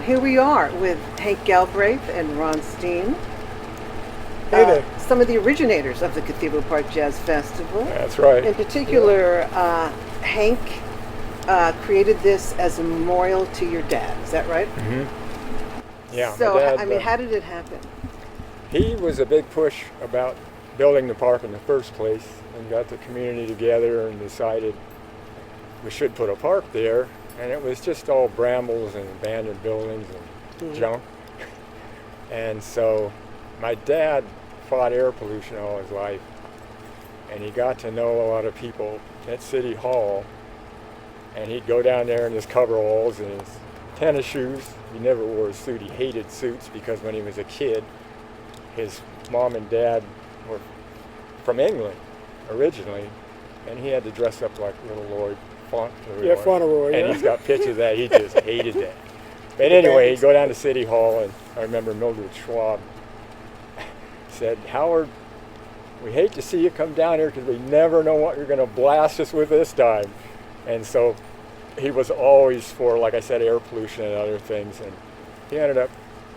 here we are with Hank Galbraith and Ron Steen. Hey there. Some of the originators of the Cathedral Park Jazz Festival. That's right. In particular, Hank created this as a memorial to your dad. Is that right? Mm-hmm. Yeah. So, my dad, I mean, how did it happen? he was a big push about building the park in the first place, and got the community together and decided we should put a park there. And it was just all brambles and abandoned buildings and junk. And so my dad fought air pollution all his life, and he got to know a lot of people at City Hall, and he'd go down there in his coveralls and his tennis shoes. He never wore a suit. He hated suits because when he was a kid, his mom and dad were from England originally, and he had to dress up like little Lloyd Fauntleroy. Yeah, Fauntleroy, And yeah. he's got pictures of that. He just hated that. But anyway, he'd go down to City Hall, and I remember Mildred Schwab said, "Howard, we hate to see you come down here because we never know what you're going to blast us with this time." And so he was always for, like I said, air pollution and other things. And he ended up,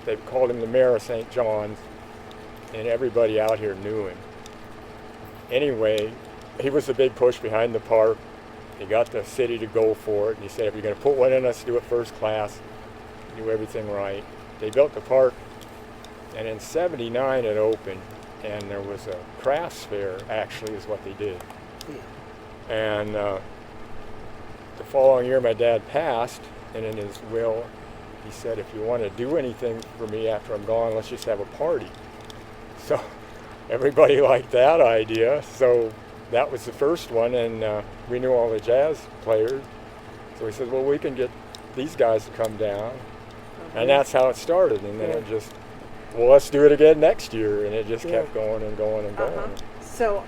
they called him the mayor of St. John's, and everybody out here knew him. Anyway, he was the big push behind the park. He got the city to go for it, and he said, if you're going to put one in, let's do it first class, do everything right. They built the park, and in '79 it opened, and there was a crafts fair, actually, is what they did. And the following year my dad passed, and in his will he said, if you want to do anything for me after I'm gone, let's just have a party. So everybody liked that idea, so that was the first one, and we knew all the jazz players, so we said, well, we can get these guys to come down, and that's how it started. And then it just, well, let's do it again next year, and it just kept going and going and going. So,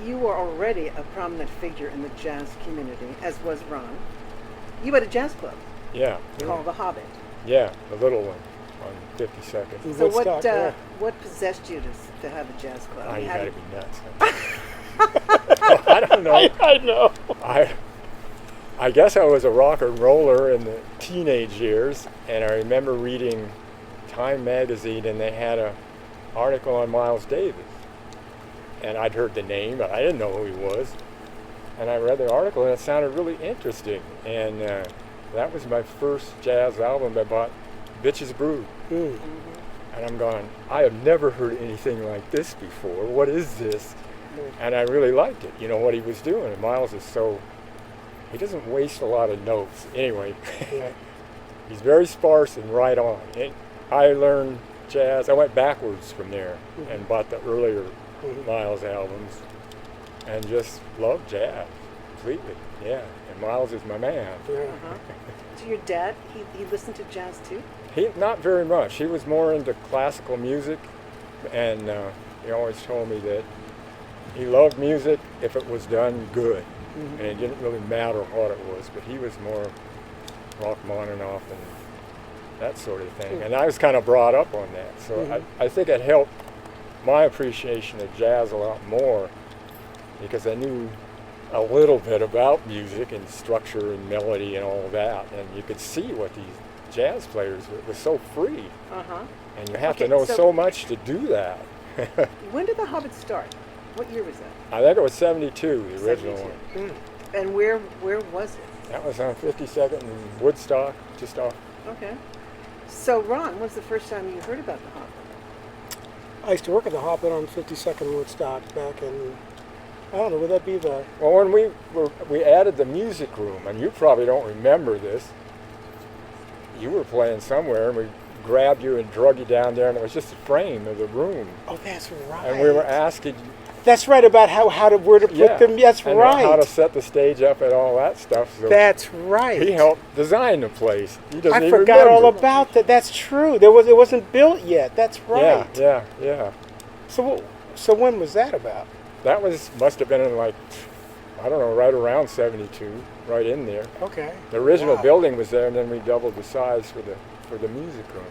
you were already a prominent figure in the jazz community, as was Ron. You had a jazz club Yeah. called the Hobbit. Yeah, the little one on 52nd. So Woodstock, what possessed you to have a jazz club? Oh, I mean, you how gotta did- be nuts. I don't know. I know. I guess I was a rock and roller in the teenage years, and I remember reading Time magazine, and they had an article on Miles Davis. And I'd heard the name, but I didn't know who he was. And I read the article, and it sounded really interesting. And that was my first jazz album. I bought Bitches Brew. And I'm going, I have never heard anything like this before. What is this? And I really liked it, you know, what he was doing. And Miles is so, he doesn't waste a lot of notes. Anyway, he's very sparse and right on. I learned jazz, I went backwards from there and bought the earlier Miles albums and just loved jazz completely, yeah. And Miles is my man. So your dad, he listened to jazz too? He, not very much. He was more into classical music, and he always told me that he loved music if it was done good, and it didn't really matter what it was, but he was more Rachmaninoff and that sort of thing. And I was kind of brought up on that, so I think it helped my appreciation of jazz a lot more, because I knew a little bit about music and structure and melody and all of that, and you could see what these jazz players, it was so free, and you have to know so much to do that. When did the Hobbit start? What year was that? I think it was '72, the original 72. one. And where was it? That was on 52nd and Woodstock, just off. Okay. So Ron, when was the first time you heard about the Hobbit? I used to work at the Hobbit on 52nd Woodstock back in, I don't know, would that be the... Well, when we added the music room, and you probably don't remember this, you were playing somewhere, and we grabbed you and drug you down there, and it was just a frame of the room. Oh, that's right. And we were asking... That's right, about where to put them. That's and right. how to set the stage up and all that stuff. So that's right. he helped design the place. He doesn't I even forgot remember. all about that. That's true. It wasn't built yet. That's right. Yeah. So when was that about? That must have been in like, I don't know, right around '72, right in there. Okay. The original building was there, and then we doubled the size for the music room,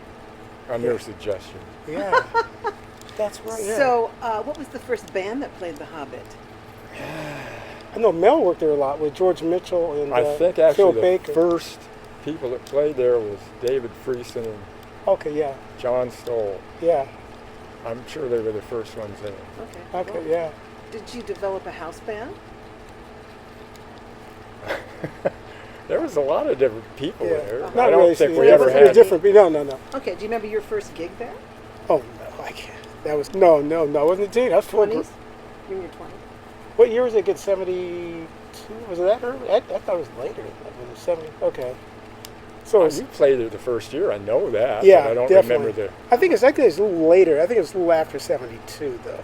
on your suggestion. Yeah. That's right. Yeah. So, what was the first band that played the Hobbit? I know Mel worked there a lot with George Mitchell and I think Phil actually the Baker. first people that played there was David Friesen and Okay, yeah, John Stoll. yeah, I'm sure they were the first ones in it. Okay. okay, cool. yeah. Did you develop a house band? There was a lot of different people Yeah. there. Not I don't really, think yeah, we ever it was had. different. No. Okay. Do you remember your first gig there? Oh no, I can't. That was no. It wasn't a teen. I was full. 20s? You in your 20s? What year was it? Get 72? Was it that early? I thought it was later. Was it 70? Okay. So it was, You played there the first year. I know that. yeah, But I don't definitely. remember the. I think it's a little later. I think it was a little after 72 though.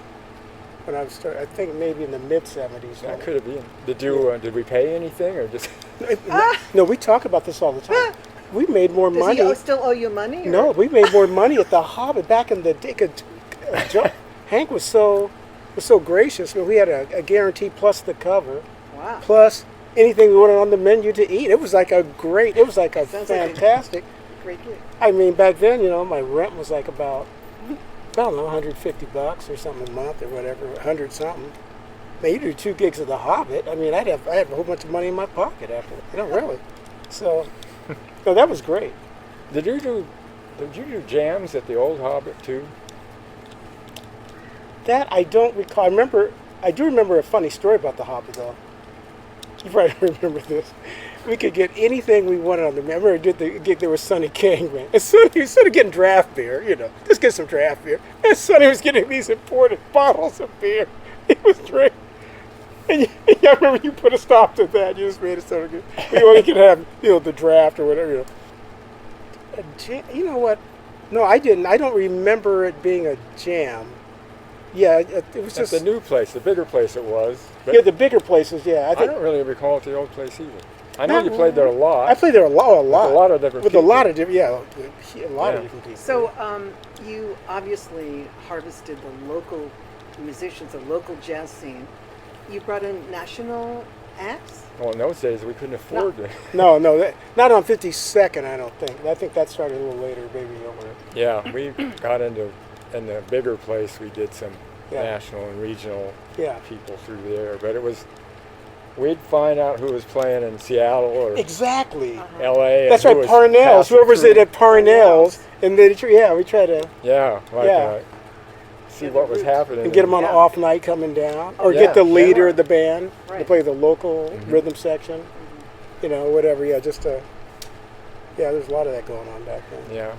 When I was I think maybe in the mid 70s. That could have been. Did we pay anything or just? No, we talk about this all the time. We made more Does money. he still owe you money? Or? No, we made more money at the Hobbit back in the day. Hank was so gracious. I mean, we had a guarantee plus the cover, Wow. plus anything we wanted on the menu to eat. It was like a Sounds like a- fantastic. Great gig. I mean, back then, my rent was like about, I don't know, $150 or something a month or whatever, 100 something. Now you do 2 gigs of the Hobbit. I mean, I have a whole bunch of money in my pocket after. Really. So, no, that was great. Did you do jams at the old Hobbit too? That I don't recall. I do remember a funny story about the Hobbit, though. You probably remember this. We could get anything we wanted on the menu. I remember I did the gig there was Sonny King, man. And Sonny was sort of getting draft beer, just get some draft beer. And Sonny was getting these imported bottles of beer. He was drinking. And I remember you put a stop to that. You just made it so good. We only could have, the draft or whatever, You know what? No, I didn't. I don't remember it being a jam. Yeah, it was At just the new place, the bigger place it was. But yeah, the bigger places. Yeah, I don't really recall at the old place either. I know Not you played there a lot. I played there a lot. With a lot of different with people. a lot of different, a lot of Yeah. different people. So you obviously harvested the local musicians, the local jazz scene. You brought in national acts? Well, in those days we couldn't afford to. no, not on 52nd. I don't think. I think that started a little later, maybe over. Yeah, we got into in the bigger place. We did some Yeah. national and regional Yeah, people through there, but it was we'd find out who was playing in Seattle or exactly. L.A. That's and right, who was Parnell's. passing Whoever's through. at Parnell's, and we try to Yeah, like Yeah. see what was happening. and get them on Yeah. an off night coming down, or Yeah, get the leader yeah. of the band to Right. play the local Mhm. rhythm section. Whatever. Yeah, just there's a lot of that going on back then. Yeah.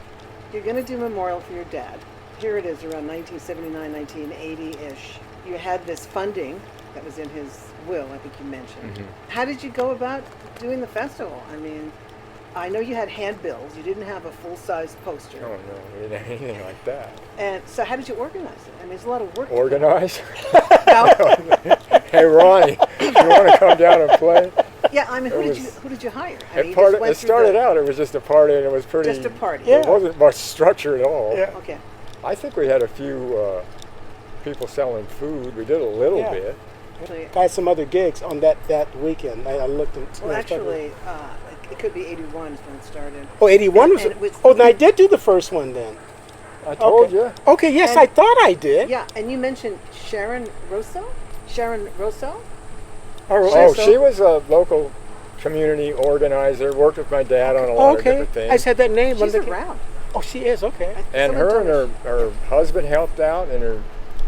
You're going to do a memorial for your dad. Here it is, around 1979, 1980-ish. You had this funding that was in his will, I think you mentioned. Mhm. How did you go about doing the festival? I mean, I know you had handbills. You didn't have a full-size poster. Oh no, we didn't have anything like that. And so how did you organize it? I mean, it's a lot of work. Organize? No? Hey Ronnie, you want to come down and play? Yeah, I mean, who It did you hire? I mean, you just It went through started out, it was just a party, and it was pretty. Just a party. Yeah. There wasn't much structure at all. Yeah. Okay. I think we had a few people selling food. We did a little Yeah. bit. Actually, I had some other gigs on that weekend. I looked at. well, actually, it could be 81 is when it started. Oh, 81 was. and it was- Oh, then I did do the first one then. I told Okay. you. Okay, yes, And- I thought I did. Yeah, and you mentioned Sharon Rosso? Sharon Rosso? Oh, she was a local community organizer. Worked with my dad on a lot of Okay, different things. I just had that name. She's on the- around. Oh, she is. Okay. And Someone her and told me her husband helped out, and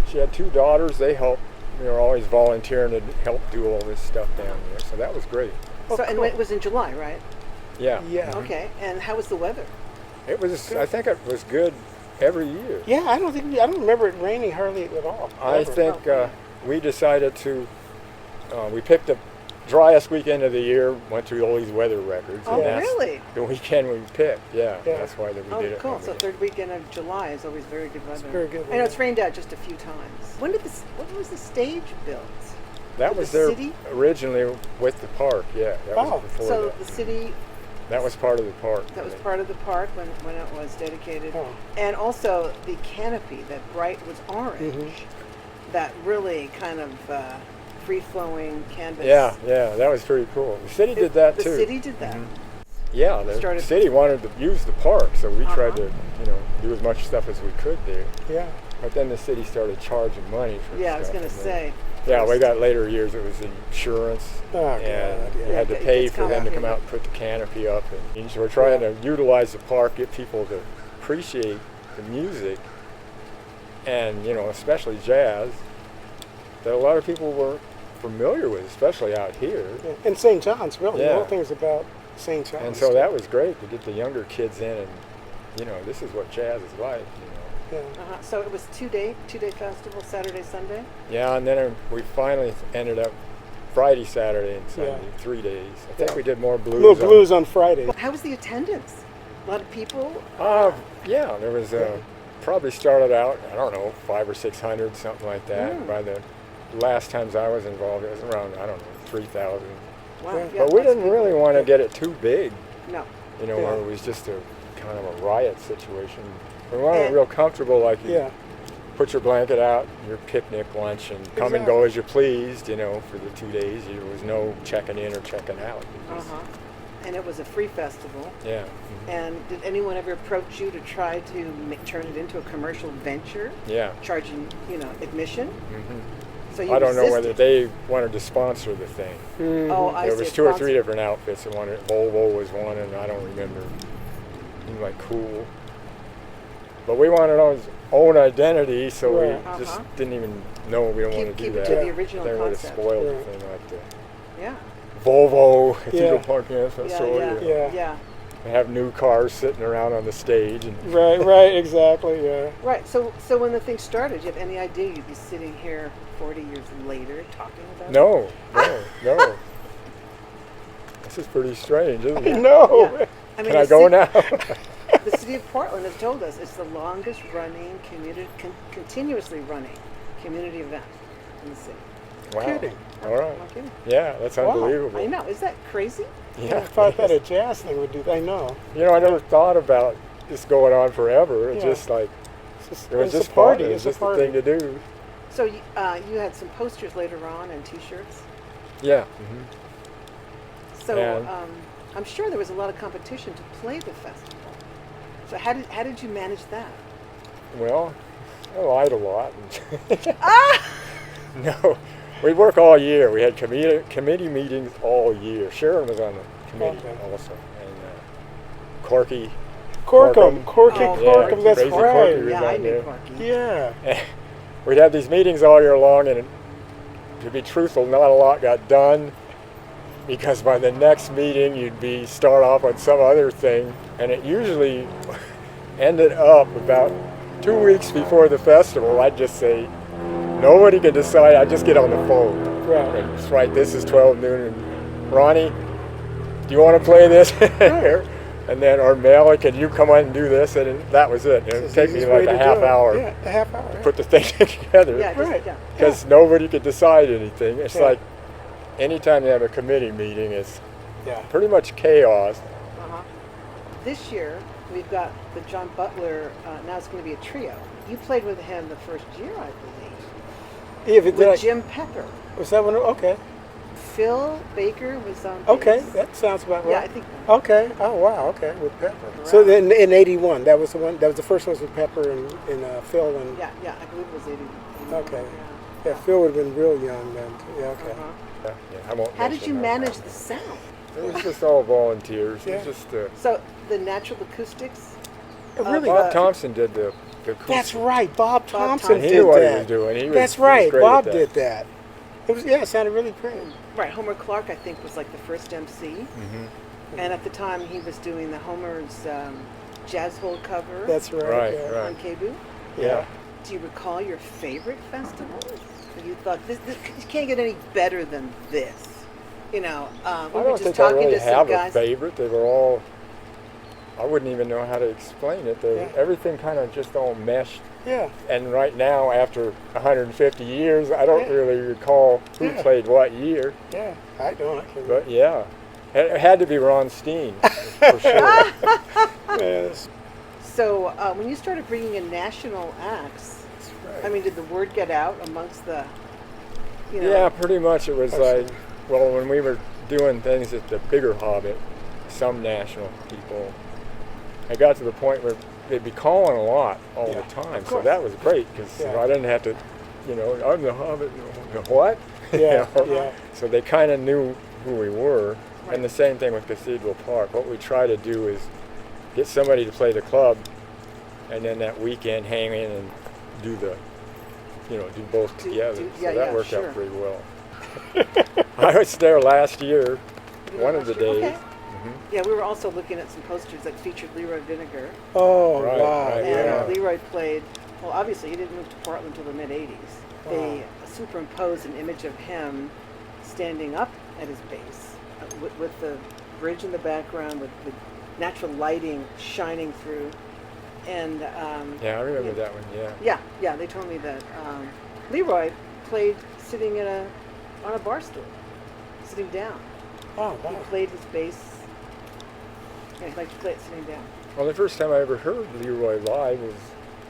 she had 2 daughters. They helped. They were always volunteering to help do all this stuff down there. So that was great. Oh, So, and cool. it was in July, right? Yeah. Yeah. Okay, and how was the weather? It was. I think it was good every year. Yeah, I don't remember it raining hardly at all. I ever. think Oh. we decided to. We picked the driest weekend of the year. Went through all these weather records. Oh, and that's really? The weekend we picked. Yeah, Yeah. that's why that we Oh, did it. cool. when we So did. third weekend of July is always very good weather. very good I know it's weather. rained out just a few times. When was the stage built? That Did was the there city? originally with the park. Yeah, that Oh. was before So that. the city, That was part of the park. that was I think. part of the park when it was dedicated. Oh. And also the canopy, that bright was orange. Mhm. That really kind of free-flowing canvas. Yeah, that was pretty cool. The city did that the too. city did that. Mhm. Yeah, the Started- city wanted to use the park, so we tried Uh-huh. to, do as much stuff as we could there. Yeah. But then the city started charging money for Yeah, I was stuff. going to and then say. Yeah, we first. got later years. It was insurance, Oh, God, and yeah. you had to It pay gets for them to come complicated. out and put the canopy up. And so we're trying to utilize the park, get people to appreciate the music, and especially jazz, that a lot of people were familiar with, especially out here. Yeah. And St. John's, really. The Yeah. whole thing is about St. John's. And so that was great to get the younger kids in, and this is what jazz is like. Yeah. So it was two-day festival, Saturday, Sunday? Yeah, and then we finally ended up Friday, Saturday, and Sunday, Yeah. 3 days. I think Yeah. we did more blues. A little blues on Friday. How was the attendance? A lot of people? Yeah, there was probably started out, I don't know, 500 or 600, something like that. Mm. By the last times I was involved, it was around, I don't know, 3,000. Wow. Yeah. yeah, But we lots of didn't really people. want to get it too big, No. where Yeah. it was just a kind of a riot situation. We wanted it And- real comfortable, like you Yeah. put your blanket out, your picnic lunch, and come and go as you pleased, for the 2 days. There was no checking in or checking out. It was- And it was a free festival. Yeah. And did anyone ever approach you to try to turn it into a commercial venture, Yeah. charging, admission? hmm So you I don't know whether resisted. they wanted to sponsor the thing. Mhm. Oh, I There see. was a 2 or sponsor. 3 different outfits. One, Volvo was one, and I don't remember. Seemed like cool. But we wanted our own identity, so Right. we just Uh-huh. didn't even know we don't want to do Keep that. it to the Yeah. original They would have concept. spoiled Right. the thing, like the Yeah. Volvo Yeah. Cathedral Park Dance Yeah, Festival. yeah, Yeah. yeah. They have new cars sitting around on the stage, and Right, exactly, yeah. Right. So when the thing started, do you have any idea you'd be sitting here 40 years later talking about it? no. This is pretty strange, isn't it? No. Yeah. I mean, Can I the go ci- now? The city of Portland has told us it's the longest running continuously running community event in the city. Wow. Kidding. All right. I'm not kidding. Yeah, that's Wow. unbelievable. I know. Is that crazy? Yeah. I thought that a jazz thing would do that. I know. I never thought about this going on forever. It's Yeah. just like, It's it was a just party. fun. It was It's a just the party. thing to do. So you had some posters later on and T-shirts. Yeah. So And- I'm sure there was a lot of competition to play the festival. So how did you manage that? Well, I lied a lot. Ah! No, we work all year. We had committee meetings all year. Sharon was on the committee Okay. also, and Corky. Corkum. Corky Oh, Corkum, that's Crazy right. Corky. was Yeah, I on knew there. Corky. Yeah. We'd have these meetings all year long, and to be truthful, not a lot got done because by the next meeting you'd start off on some other thing, and it usually ended up about 2 weeks before the festival. I'd just say, nobody can decide. I'd just get on the phone. Right. And just write, this is 12 noon, and Ronnie, do you want to play this? And then, or Mel, can you come on and do this? And that was it. It would It's take the me easiest like way a to half do it. hour Yeah, a half hour. to put the thing together. Yeah, just, Right. yeah. Because nobody could decide anything. It's Yeah. like anytime you have a committee meeting, it's Yeah. pretty much chaos. Uh-huh. This year we've got the John Butler. Now it's going to be a trio. You played with him the first year, I believe, Yeah, but with Jim Pepper. was that one? Okay. Phil Baker was on. Okay, bass. that sounds about right. Yeah, I think. Okay. Oh wow. Okay, with Pepper. So then in '81, that was the one. That was the first ones with Pepper and Phil and. Yeah, I believe it was 80. Okay. Yeah. Yeah, Phil would have been real young then. Yeah. Okay. Uh-huh. Yeah, I won't How did mention you that. manage the sound? It was just all volunteers. It Yeah. was just So the natural acoustics. Really? Bob Thompson did the acoustic. That's right. Bob Thompson Thompson. He did knew what that. he was doing. He was, That's he was right. great at Bob that. did that. It was it sounded really great. Right, Homer Clark, I think, was like the first MC, Mm-hmm. and at the time he was doing the Homer's Jazz Hole cover That's right. Right, yeah. right. on KBOO. Yeah. Do you recall your favorite festival? You thought this you can't get any better than this. We I were don't just think I talking really to some have a guys. favorite. They were all, I wouldn't even know how to explain it. Yeah. Everything kind of just all meshed. Yeah. And right now, after 150 years, I don't Yeah. really recall who Yeah. played what year. Yeah. I don't. I can. But yeah, it had to be Ron Steen, for sure. Yes. So when you started bringing in national acts, That's right. I mean, did the word get out amongst the, Yeah, pretty much it was I like, see. well, when we were doing things at the bigger Hobbit, some national people, I got to the point where they'd be calling a lot all Yeah, the time. of So course. that was great because Yeah. I didn't have to you know, I'm the Hobbit. What? You Yeah, know? yeah. So they kind of knew who we were. Right. And the same thing with Cathedral Park. What we try to do is get somebody to play the club, and then that weekend hang in and do the, you know, do both together. yeah, So that yeah, worked sure. out pretty well. I was there last year, You were one of the last year? days. Okay. Mhm. Yeah, we were also looking at some posters that featured Leroy Vinegar. Oh, Right, wow. right, And Yeah. Leroy played, well, obviously he didn't move to Portland until the mid-'80s. They Wow. superimposed an image of him standing up at his base with the bridge in the background, with the natural lighting shining through. And Yeah, I remember yeah. that one. Yeah. yeah, they told me that Leroy played sitting on a bar stool, sitting down. Oh, He wow. played his bass. Yeah, he liked to play it sitting down. Well, the first time I ever heard Leroy live was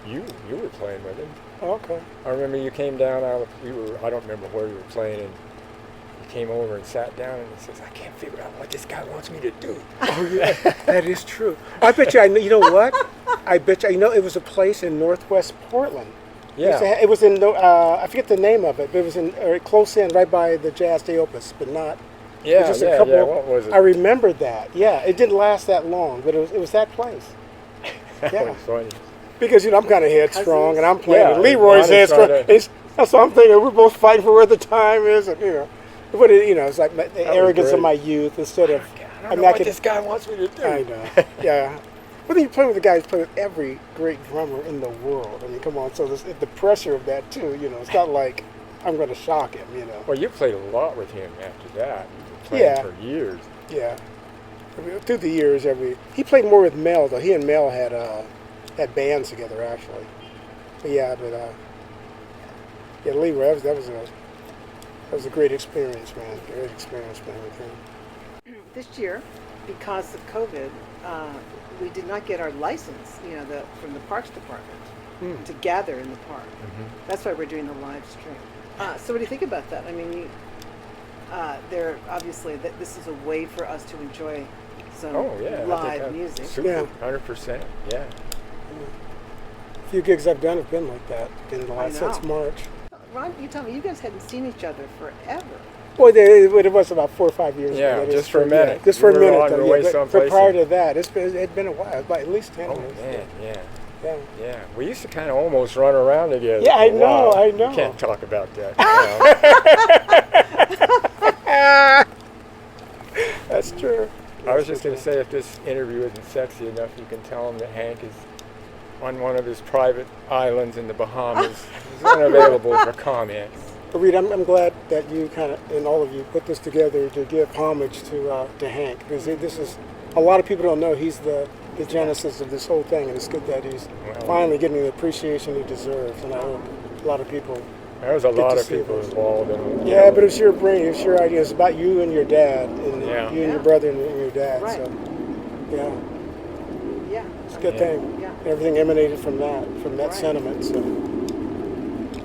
you. You were playing with him. Okay. I remember you came down out of, I don't remember where you were playing, and you came over and sat down, and he says, I can't figure out what this guy wants me to do. Oh, yeah. That is true. I bet you, you know what? I bet you, it was a place in Northwest Portland. Yeah. It was in, I forget the name of it, but it was in close in, right by the Jazz de Opus, but not. Yeah, just yeah, yeah. What was it? I remembered that. Yeah, it didn't last that long, but it was that place. That Yeah. was funny. Because I'm kind of headstrong, and I'm playing Yeah, with Leroy's Ron is headstrong. trying to- So I'm thinking we're both fighting for where the time is, and but it's like the was arrogance of great. my youth instead of. I don't know what this guy wants me to do. I know. Yeah. But then you play with the guys who play with every great drummer in the world. I mean, come on. So the pressure of that too. It's not like I'm going to shock him. Well, you played a lot with him after that. You were playing Yeah. for years. Yeah. I mean, through the years, he played more with Mel though. He and Mel had bands together actually. But yeah, Leroy, that was a great experience, man. Great experience, man, with him. This year, because of COVID, we did not get our license, from the Parks Department to gather in the park. That's why we're doing the live stream. So what do you think about that? I mean, they're obviously this is a way for us to enjoy some Oh, yeah. live music. Super, Yeah. 100%. Yeah. A few gigs I've done have been like that since know. March. Ron, you tell me, you guys hadn't seen each other forever. Well, it was about 4 or 5 years Yeah, ago. just for a minute. Just for a We were minute, on the though. way But someplace prior and- to that, it'd been a while, about at least 10 Oh, years. man. Yeah. Yeah. Yeah. We used to kind of almost run around together. Yeah, for I a know, while. I know. You can't talk about that. That's true. I was just going to say, if this interview isn't sexy enough, you can tell him that Hank is on one of his private islands in the Bahamas. He's unavailable for comment. Rita, I'm glad that you and all of you put this together to give homage to Hank, because this is, a lot of people don't know he's the genesis of this whole thing, and it's good that he's finally getting the appreciation he deserves, and I hope a lot of people. There was a Good lot to of see people this. involved. And, Yeah, but it's your brain, it's your idea, it's about you and your dad, and Yeah. you and your brother and your dad, Right. so, yeah, Yeah. it's a good Yeah. thing. Yeah. Everything emanated from that Right. sentiment, so,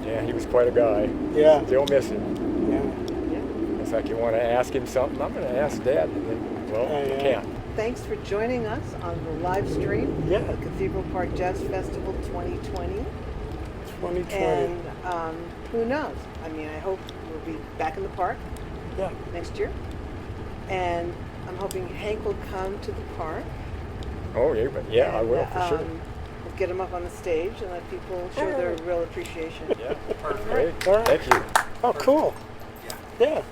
yeah, he was quite a guy. yeah, Still miss him. yeah. Yeah. It's like you want to ask him something. I'm going to ask Dad. And then, well, you Yeah. can't. Thanks for joining us on the live stream Yeah. of the Cathedral Park Jazz Festival 2020. 2020. And who knows? I mean, I hope we'll be back in the park Yeah. next year. And I'm hoping Hank will come to the park. Oh, yeah, but yeah, I will for sure. We'll get him up on the stage and let people show their real appreciation. Yeah, great. All right. Thank you. Oh, cool. Yeah.